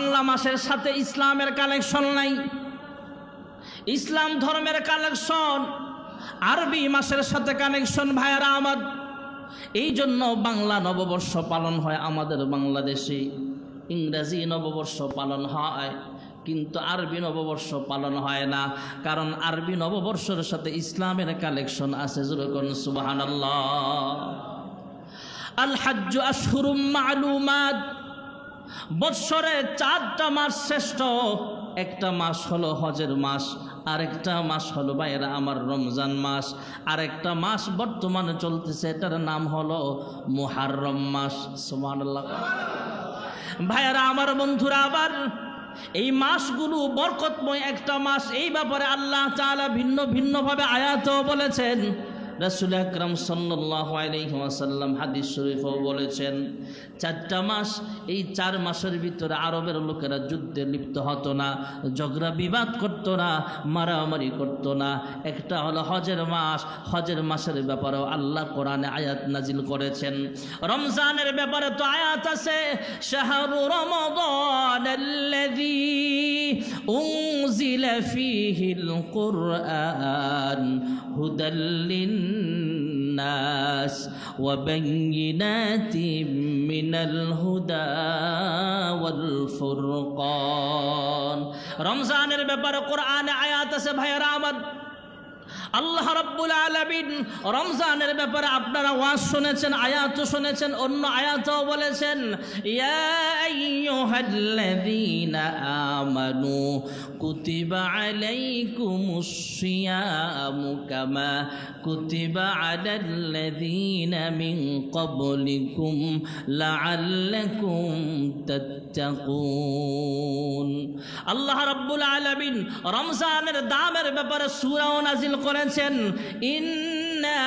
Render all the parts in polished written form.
বাংলা মাসের সাথে ইসলামের কালেকশন নাই, ইসলাম ধর্মের কালেকশন আরবি মাসের সাথে কানেকশন। ভাইয়ারা আমার, এই জন্য বাংলা নববর্ষ পালন হয় আমাদের বাংলাদেশে, ইংরেজি নববর্ষ পালন হয়, কিন্তু আরবি নববর্ষ পালন হয় না, কারণ আরবি নববর্ষের সাথে ইসলামের কালেকশন আছে। যেরকম সুবহানাল্লাহ। আল হাজ্জু আশহুরুম মা'লুমাত, বৎসরে 4টা মাস শ্রেষ্ঠ। একটা মাস হলো হজের মাস, আরেকটা মাস হলো ভাইয়েরা আমার রমজান মাস, আরেকটা মাস বর্তমানে চলতেছে, এটার নাম হলো মুহররম মাস। সুবহানাল্লাহ। ভাইয়েরা আমার, বন্ধুরা, আবার এই মাসগুলো বরকতময় একটা মাস, এই ব্যাপারে আল্লাহ তাআলা ভিন্ন ভিন্নভাবে আয়াতও বলেছেন। রাসূল আকরাম সাল্লাল্লাহু আলাইহি ওয়াসাল্লাম হাদিস শরীফেও বলেছেন 4টা মাস, এই 4 মাসের ভিতরে আরবের লোকেরা যুদ্ধে লিপ্ত হতো না, ঝগড়া বিবাদ করতো না, মারামারি করতো না। একটা হলো হজের মাস, হজের মাসের ব্যাপারেও আল্লাহ কোরআনে আয়াত নাজিল করেছেন। রমজানের ব্যাপারে তো আয়াত আছে, শাহরু রমাদানাল্লাযী উনজিলা ফীহিল কুরআন হুদাল লিন্নাস ওয়া বাইয়িনাতিম মিনাল হুদা ওয়াল ফুরকান। রমজানের ব্যাপারে কোরআনে আয়াত আছে। ভাইয়েরা আমার, আল্লাহ রাব্বুল আলামিন রমজানের ব্যাপারে আপনারা ওয়াজ শুনেছেন, আয়াতও শুনেছেন, অন্য আয়াতও বলেছেন, ইয়া আইয়ুহাল্লাযীনা আমানু কুতিবা আলাইকুমুস সিয়ামু কামা কুতিবা আলাল্লাযীনা মিন ক্বাবলিকুম লাআল্লাকুম তাত্তাকুন। আল্লাহ রাব্বুল আলামিন রমজানের দামের ব্যাপারে সূরাও নাজিল করেছেন, ইন্না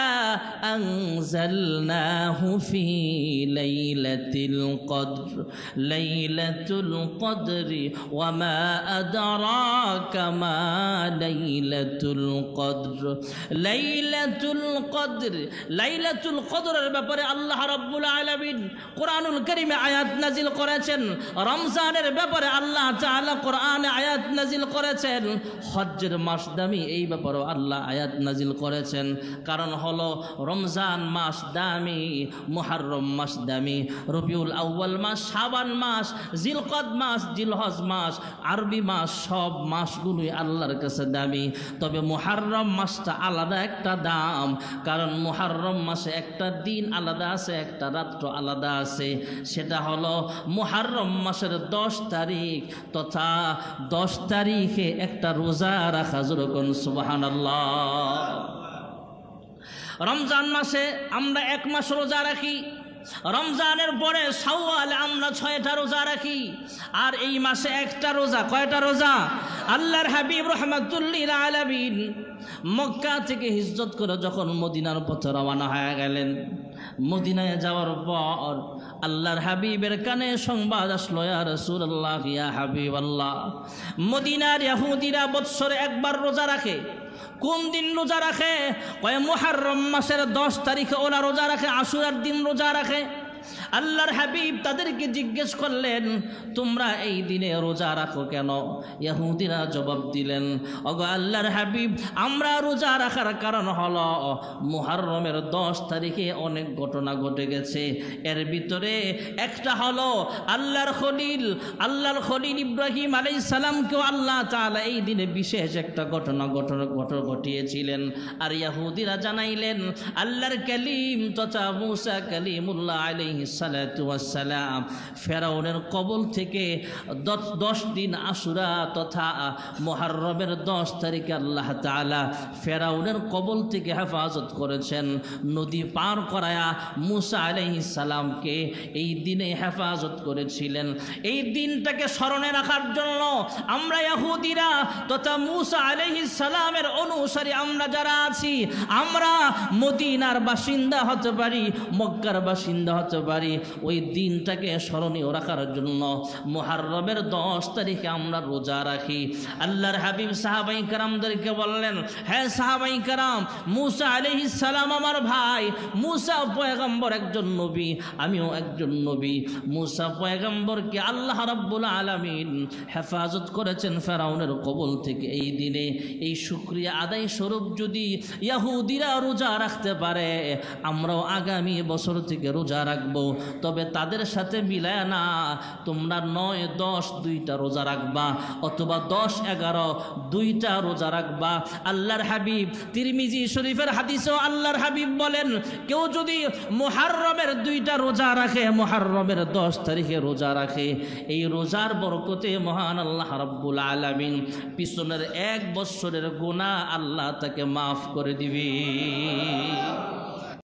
আনজালনাহু ফি লাইলাতিল কদর লাইলাতুল কদরি ওয়া মা আদরাকা মা লাইলাতুল কদর। লাইলাতুল কদর, লাইলাতুল কদরের ব্যাপারে আল্লাহ রাব্বুল আলামিন কোরআনুল কারীমে আয়াত নাজিল করেছেন। রমজানের ব্যাপারে আল্লাহ তাআলা কোরআনে আয়াত নাজিল করেছেন। হজ্জের মাস দামি, এই ব্যাপারে আল্লাহ আয়াত নাজিল করেছেন। কারণ হলো রমজান মাস দামি, মুহররম মাস দামি, রবিউল আউয়াল মাস, শাবান মাস, জিলকদ মাস, জিলহজ মাস, আরবি মাস, সব মাসগুলোই আল্লাহর কাছে দামি। তবে মুহররম মাসটা আলাদা একটা দাম, কারণ মুহররম মাসে একটা দিন আলাদা আছে, একটা রাত্র আলাদা আছে। সেটা হলো মুহররম মাসের 10 তারিখ তথা 10 তারিখে একটা রোজা রাখা। যেরকম সুবহানাল্লাহ। রমজান মাসে আমরা 1 মাস রোজা রাখি, রমজানের পরে শাওয়ালে আমরা 6টা রোজা রাখি, আর এই মাসে একটা রোজা। কয়টা রোজা? আল্লাহর হাবিব রাহমাতুল লিল আলামিন মক্কা থেকে হিজরত করে যখন মদিনার পথে রওনা হয়ে গেলেন, মদিনায় যাওয়ার পর আল্লাহর হাবিবের কানে সংবাদ আসলো, ইয়া রাসূলুল্লাহ, ইয়া হাবিবাল্লাহ, মদিনার ইহুদিরা বৎসরে একবার রোজা রাখে। কোন দিন রোজা রাখে? কয় মুহররম মাসের 10 তারিখে ওরা রোজা রাখে, আশুরার দিন রোজা রাখে। আল্লাহর হাবিব তাদেরকে জিজ্ঞেস করলেন, তোমরা এই দিনে রোজা রাখো কেন? ইহুদিরা জবাব দিলেন, ওগো আল্লাহর হাবিব, আমরা রোজা রাখার কারণ হলো মুহররমের 10 তারিখে অনেক ঘটনা ঘটে গেছে। এর ভিতরে একটা হলো আল্লাহর খলিল ইব্রাহিম আলাইহিস সালামকেও আল্লাহ তাআলা এই দিনে বিশেষ একটা ঘটনা ঘটিয়েছিলেন। আর ইহুদিরা জানাইলেন, আল্লাহর কালিম তথা মুসা কালিমুল্লাহ আলাইহিস সালাতু ওয়াস সালাম ফেরাউনের কবল থেকে 10 দিন আশুরা তথা মুহররমের 10 তারিখে আল্লাহ তাআলা ফেরাউনের কবল থেকে হেফাজত করেছেন। নদী পার করায়া মুসা আলাইহিস সালামকে এই দিনে হেফাজত করেছিলেন। এই দিনটাকে স্মরণে রাখার জন্য আমরা ইহুদিরা তথা মুসা আলাইহিস সালামের অনুসারী আমরা যারা আছি, আমরা মদিনার বাসিন্দা হতে পারি, মক্কার বাসিন্দা হতে পারি, পারি, ওই দিনটাকে স্মরণীয় রাখার জন্য মুহররমের 10 তারিখে আমরা রোজা রাখি। আল্লাহর হাবিব সাহাবায়ে কেরামদেরকে বললেন, হ্যাঁ সাহাবায়ে কেরাম, মুসা আলাইহিস সালাম আমার ভাই, মুসা পয়গম্বর একজন নবী, আমিও একজন নবী। মুসা পয়গম্বরকে আল্লাহ রাব্বুল আলামিন হেফাজত করেছেন ফেরাউনের কবল থেকে। এই দিনে এই শুকরিয়া আদায় স্বরূপ যদি ইহুদিরা রোজা রাখতে পারে, আমরাও আগামী বছর থেকে রোজা রাখবো। তবে তাদের সাথে মিলায় না, তোমরা 9-10 দুইটা রোজা রাখবা, অথবা 10-11 দুইটা রোজা রাখবা। আল্লাহর হাবিব তিরমিজি শরীফের হাদিসেও আল্লাহর হাবিব বলেন, কেউ যদি মুহররমের 2টা রোজা রাখে, মুহররমের 10 তারিখে রোজা রাখে, এই রোজার বরকতে মহান আল্লাহ রাব্বুল আলামিন পিছনের 1 বছরের গুনাহ আল্লাহ তাকে মাফ করে দিবে।